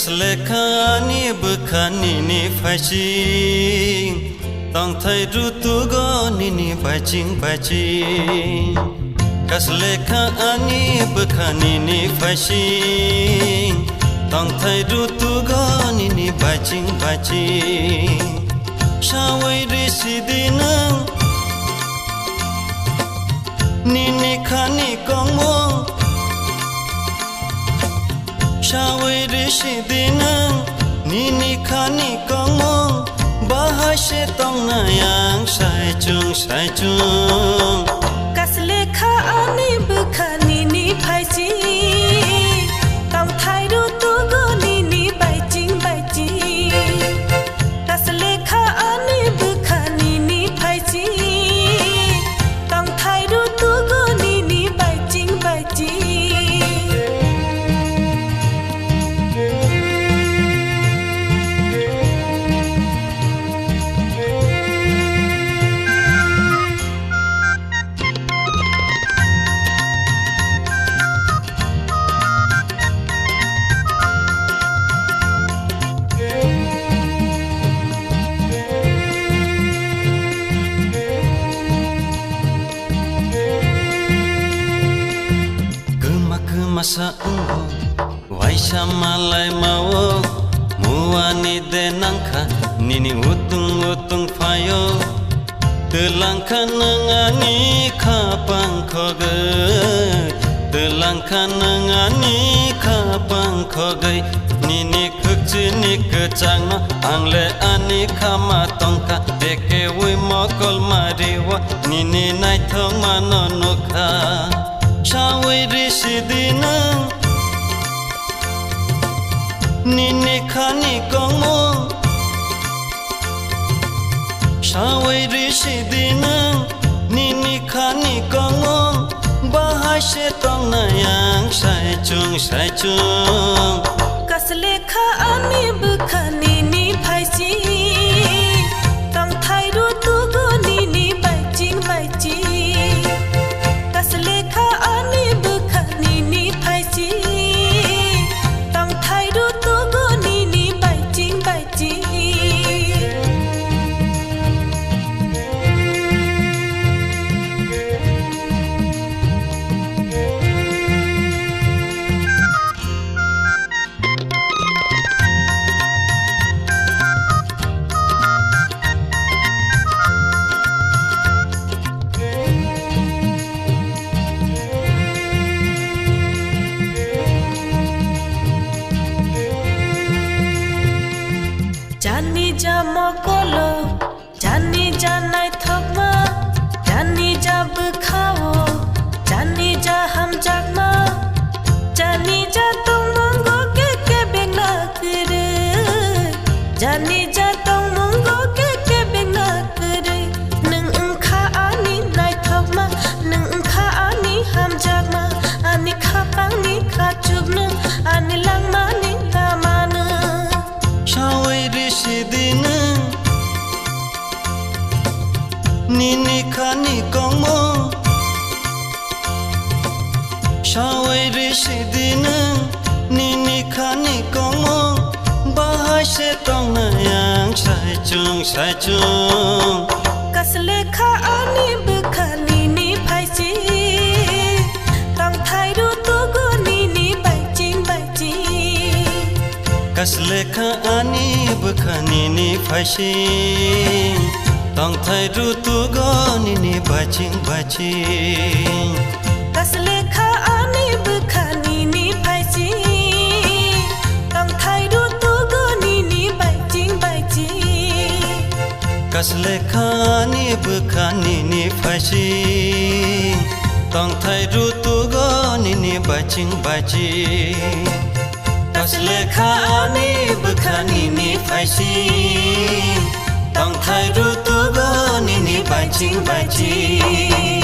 Kaslekani bekani ni fasing Tong thai rutu go ni bajing bajing Kaslekani bekani ni fasing Tong thai rutu go ni bajing bajing Shawai residinang Nini khani kongmong Shawai residinang Nini khani kongmong Bahasa tong nayang sai chung Kaslekha ani bekhani ni phaisi Tong thai rutu go ni bajing bajing Kaslekha ani bekhani ni phaisi Tong thai rutu go ni bajing bajing Masa ungu Waisa malai mau Muani denangka Nini utung fayo Telangka nangani kapang kogai Telangka nangani kapang kogai Nini kukcini kecang no Angle ani kama tongka Deke wi mokol mariwa Nini nai thong manonoka Shawai residinang Nini khani kongmong Shawai residinang Nini khani kongmong Bahasa tong nayang sai chung Kaslekha ani bekhani ni phaisi Tong thai rutu go ni bajing bajing Kaslekha ani bekhani ni phaisi Tong thai rutu go ni bajing bajing Jani ja mokolo Jani ja nai thokma Jani ja bekhao Jani ja ham jakma Jani ja tong mongo ke bengna kere Jani ja tong mongo ke bengna kere Nung kha ani nai thokma Nung kha ani ham jakma Ani kha pang ni kha chubna Ani langma ni lamana Shawai residinang Nini khani kongmong Shawai residinang Nini khani kongmong Bahasa tong nayang sai chung Kaslekha ani bekhani ni phaisi Tong thai rutu go ni bajing bajing Kaslekha ani bekhani ni fasing Tong thai rutu go ni bajing bajing Kaslekha ani bekhani ni phaisi Tong thai rutu go ni bajing bajing Kaslekha ani bekhani ni fasing Tong thai rutu go ni bajing bajing Kaslekha ani bekhani ni fasing Tong thai rutu go ni bajing bajing